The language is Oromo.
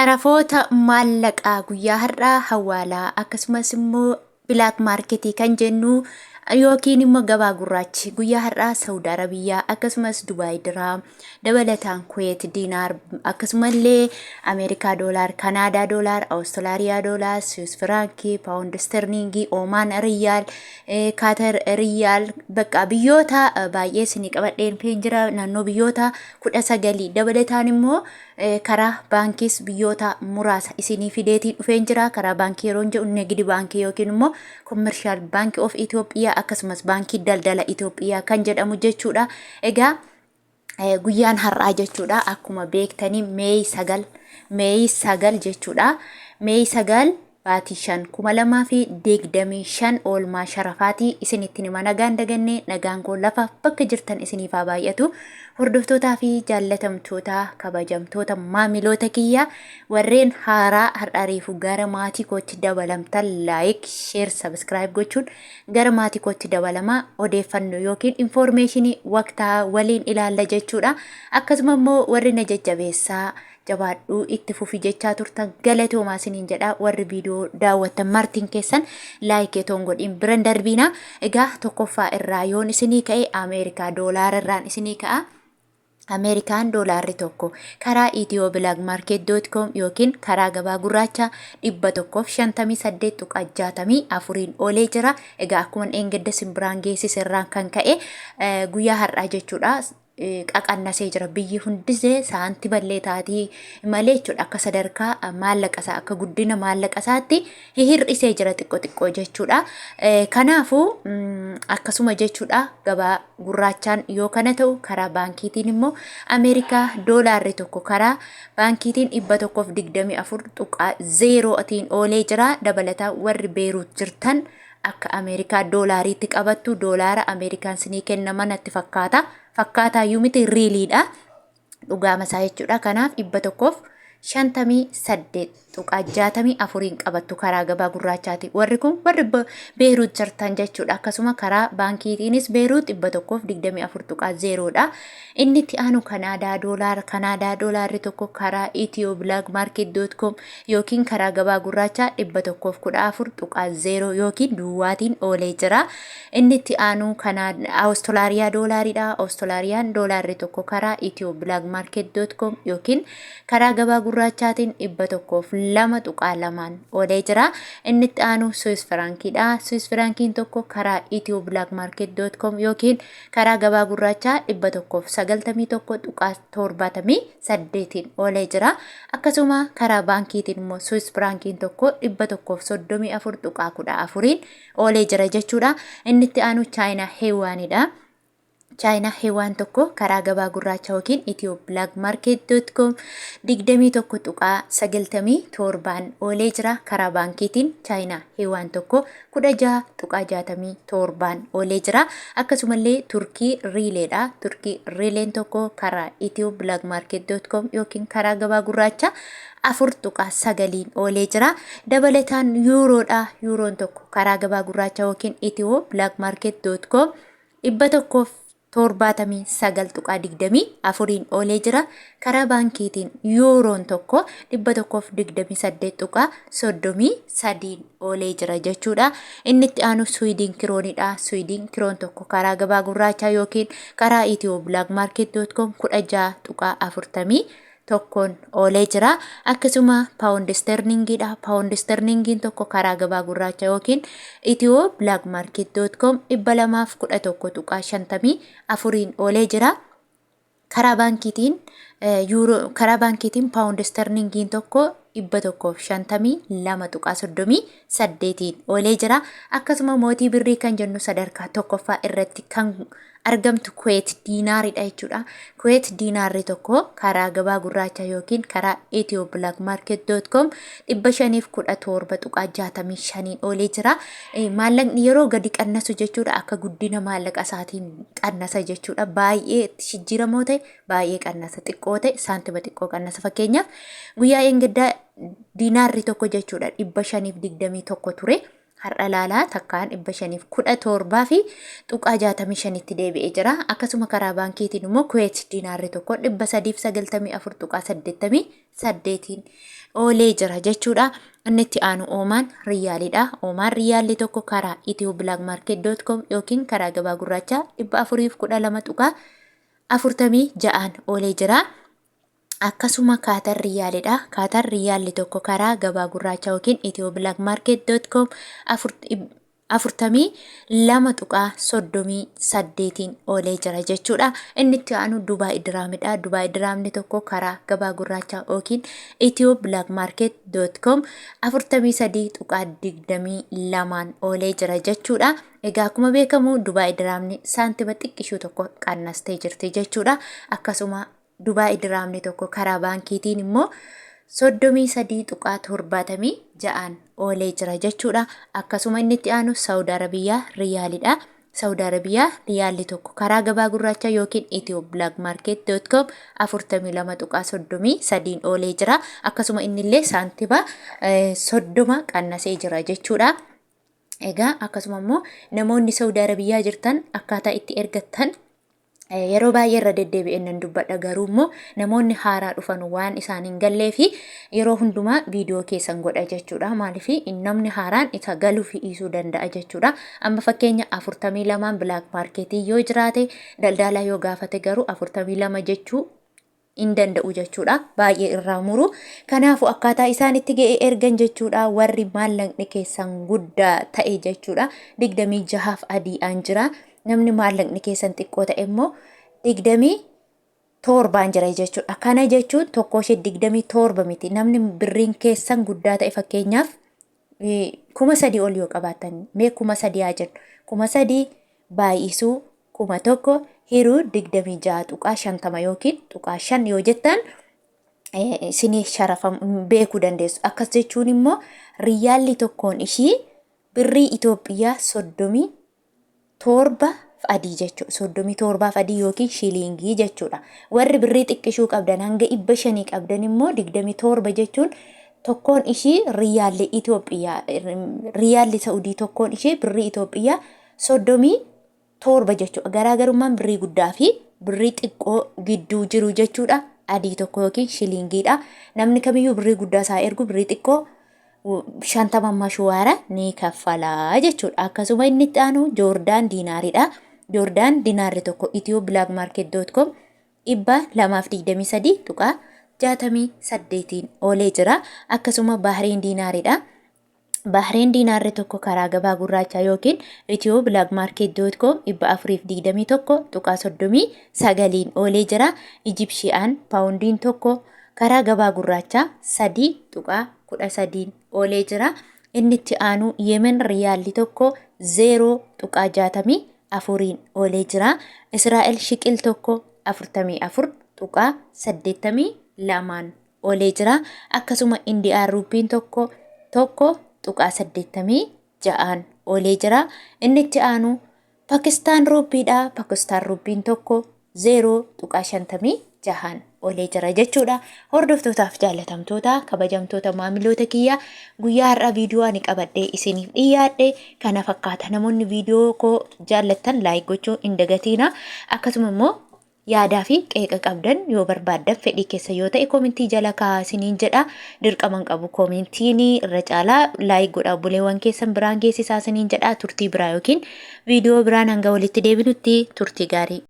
Sharafoota maallaqaa guyyaa har'aa Hawwaalaa akkasumas immoo bilaak maarketii kan jennu yookiin immoo gabaa gurraachi guyyaa har'aa Saudi Arabiyaa akkasumas Dubaay diraa dabalataan Kuwait diinaar akkasumallee Ameerikaa doolaar Kanaadaa doolaar Awustiraaliyaa doolaar Swiss firankii paawundi sterlingii Oman riyaal Kaatar riyaal bakka biyyoota baay'ee isinii qabadheen jira naannoo biyyoota 19 dabalataan immoo karaa baankiis biyyoota muraasa isinii fideetiin dhufeen jira karaa baankii yeroo jedhu negdi baankii yookiin immoo commercial bank of Ethiopia akkasumas baankii daldala Ethiopia kan jedhamu jechuudha. Egaa guyyaan har'aa jechuudha akkuma beektanii Meey 9 jechuudha. Meey 9 baatii 5,2025 oolmaa sharafaati isinitti nima nagaan dagannee nagaan koo lafa bakka jirtan isiniif haa baay'atu. Hordoftootaa fi jaallatamtoota kabajamtoota maamiloota kiyya warreen haaraa har'ariifu gara maatii kootti dabalamtan like share subscribe gochuun gara maatii kootti dabalamaa odeeffannoo yookiin informationii waqtaa waliin ilaalla jechuudha. Akkasuma immoo warri na jajjabeessaa jabaadhuu itti fufi jechaa turtan galatoomaa isiniin jedha. Warri viidiyoo daawwattan martiin keessan like toon godhin biran darbiina. Egaa tokkoffaa irraa yoon isinii ka'e Ameerikaa doolaara irraan isinii ka'a. Amerikaan doolaarri tokko karaa ethioblagmarket.com yookiin karaa gabaa gurraachaa 158.64 Olee jira. Egaa akkuma eeggadda simbiraan geessisirraan kan ka'e guyyaa har'aa jechuudha. Qaqannasee jira biyyi hundisee saanti ballee taatii malee jechuudha akka sadarkaa maallaqasaa akka guddina maallaqasaatti hir'isee jira xiqqoo jechuudha. Kanaafuu akkasuma jechuudha gabaa gurraachaan yoo kana ta'u karaa baankiitiin immoo Ameerikaa doolaarri tokko karaa baankiitiin 124.0tiin oolee jira. Dabalataa warri Beeruut jirtan akka Ameerikaa doolaariitti qabattu doolaara Ameerikaan sinii kennaman natti fakkaataa yumiti riiliidha dhugaama isaa jechuudha. Kanaaf 158.64 qabattu karaa gabaa gurraachaati. Warri kun warri Beeruut jirtan jechuudha. Akkasuma karaa baankiitiinis Beeruut 124.0dha. Inni itti aanu Kanaadaa doolaarri tokko karaa ethioblagmarket.com yookiin karaa gabaa gurraachaa 114.0 yookiin duwwaatiin oolee jira. Inni itti aanu Awustiraaliyaa doolaaridha. Awustiraaliyaan doolaarri tokko karaa ethioblagmarket.com yookiin karaa gabaa gurraachaatiin 102.2 oolee jira. Inni itti aanu Swiss frankiidha. Swiss frankiin tokko karaa ethioblagmarket.com yookiin karaa gabaa gurraachaa 191.78 oolee jira. Akkasuma karaa baankiitiin immoo Swiss frankiin tokko 134.14 oolee jira jechuudha. Inni itti aanu Chaayinaa heewaanidha. Chaayinaa heewaan tokko karaa gabaa gurraachaa yookiin ethioblagmarket.com 21.97 oolee jira. Karaa baankiitiin Chaayinaa heewaan tokko 16.67 oolee jira. Akkasumallee Turkii riileedha. Turkii riileen tokko karaa ethioblagmarket.com yookiin karaa gabaa gurraachaa 4.9 oolee jira. Dabalataan yuuroodha. Yuuroon tokko karaa gabaa gurraachaa yookiin ethioblagmarket.com 179.24 oolee jira. Karaa baankiitiin yuuroon tokko 128.33 oolee jira jechuudha. Inni itti aanu Swiidin kiroonidha. Swiidin kiroon tokko karaa gabaa gurraachaa yookiin karaa ethioblagmarket.com 16.40 tokkoon oolee jira. Akkasuma paawundi sterlingiidha. Paawundi sterlingiin tokko karaa gabaa gurraachaa yookiin ethioblagmarket.com 211.54 oolee jira. Karaa baankiitiin paawundi sterlingiin tokko 152.38 oolee jira. Akkasuma mootii birrii kan jennu sadarkaa tokkoffaa irratti kan argamtu Kuwait diinaaridha jechuudha. Kuwait diinaarri tokko karaa gabaa gurraachaa yookiin karaa ethioblagmarket.com 517.65 oolee jira. Maallaqni yeroo gadi qannasu jechuudha akka guddina maallaqa isaatiin qannasa jechuudha. Baay'ee shijjiiramoo ta'e baay'ee qannasa, xiqqoo ta'e saantima xiqqoo qannasa. Fakkeenyaaf guyyaa eeggaddaa diinaarri tokko jechuudha 521 ture. har'a laalaa takkaan 517 fi tuqaa 65 itti deebi'ee jira. Akkasuma karaa baankiitiin immoo Kuweet diinaarri tokko 394 tuqaa 88 oolee jira jechuudha. Inni itti aanu Oomaan Riyaalidha. Oomaan Riyaalli tokko karaa itiyooblaakmaarket.com yookiin karaa gabaa gurraachaa 412 tuqaa 46 oolee jira. Akkasuma Kaatar Riyaalidha. Kaatar Riyaalli tokko karaa gabaa gurraachaa yookiin itiyooblaakmaarket.com 42 tuqaa 38 oolee jira jechuudha. Inni itti aanu Dubaay Diraamidha. Dubaay Diraamni tokko karaa gabaa gurraachaa yookiin itiyooblaakmaarket.com 43 tuqaa 22 oolee jira jechuudha. Egaa akkuma beekamu Dubaay Diraamni saantima xiqqishuu tokko qannastee jirti jechuudha. Akkasuma Dubaay Diraamni tokko karaa baankiitiin immoo 33 tuqaa 76 oolee jira jechuudha. Akkasuma inni itti aanu Saudi Arabiyaa Riyaalidha. Saudi Arabiyaa Riyaalli tokko karaa gabaa gurraachaa yookiin itiyooblaakmaarket.com 42 tuqaa 33 oolee jira. Akkasuma inni illee saantima 30 qannasee jira jechuudha. Egaa akkasuma immoo namoonni Saudi Arabiyaa jirtan akkaataa itti ergattan yeroo baay'ee irra deddeebi'een nan dubbadha. Garuu immoo namoonni haaraa dhufan waan isaan hin gallee fi yeroo hundumaa viidiyoo keessan godha jechuudha. Maaliif namni haaraan isa galuu fi dhiisuu danda'a jechuudha. Amma fakkeenya 42 bilaak maarketii yoo jiraate daldalaa yoo gaafate garuu 42 jechuu hin danda'u jechuudha. Baay'ee irraa muru. Kanaafuu akkaataa isaan itti ga'ee ergan jechuudha. Warri maallaqni keessan guddaa ta'e jechuudha. 26 adii'aan jira. Namni maallaqni keessan xiqqoo ta'e immoo 27 jira jechuudha. Kana jechuun tokko ishee 27 miti. Namni birriin keessan guddaa ta'e fakkeenyaaf 3,000 ol yoo qabaatan mee 3,000 haa jennu. 3,000 baay'isuu 1,000 hiruu 26 tuqaa 50 yookiin tuqaa 5 yoo jettan isinii sharafamu beekuu dandeessu. Akkas jechuun immoo riyaalli tokkoon ishii birrii Itoophiyaa 37 adii jechuudha. 37 adii yookiin shilingii jechuudha. Warri birrii xiqqishuu qabdan hanga 500 qabdan immoo 27 jechuun tokkoon ishii riyaalli Itoophiyaa riyaalli Saudii tokkoon ishii birrii Itoophiyaa 37 jechuudha. Garaagarummaan birrii guddaa fi birrii xiqqoo gidduu jiru jechuudha. Adii tokko yookiin shilingiidha. Namni kamiyyuu birrii guddaa isaa ergu birrii xiqqoo 50 mashuwaara ni kaffalaa jechuudha. Akkasuma inni itti aanu Joordaan diinaaridha. Joordaan diinaarri tokko itiyooblaakmaarket.com 223 tuqaa 68 oolee jira. Akkasuma Baahriin diinaaridha. Baahriin diinaarri tokko karaa gabaa gurraachaa yookiin itiyooblaakmaarket.com 421 tuqaa 39 oolee jira. Ijipshiyaan paawundiin tokko karaa gabaa gurraachaa 3 tuqaa 13 oolee jira. Inni itti aanu Yemen riyaalli tokko 0 tuqaa 64 oolee jira. Israa'el shiqil tokko 44 tuqaa 82 oolee jira. Akkasuma Indiyaan ruupiin tokko tuqaa 86 oolee jira. Inni itti aanu Pakistaan ruupiidha. Pakistaan ruupiin tokko 0 tuqaa 56 oolee jira jechuudha. Hordoftootaaf jaalatamtoota kabajamtoota maamiloota kiyya guyyaa har'a viidiyoo ani qabadhee isiniif dhiyaadhe kana fakkaata. Namoonni viidiyoo koo jaallattan laayik gochuu hin dagatiina. Akkasuma immoo yaadaa fi qeeqa qabdan yoo barbaaddan fedhii keessa yoo ta'e koomentii jala kaasiniin jedha. Dirqaman qabu koomentiin irra caalaa laayik godha. Buleewwan keessan biraan geessisaa isiniin jedha. Turtii biraa yookiin viidiyoo biraan hanga walitti deebinutti turtii gaarii.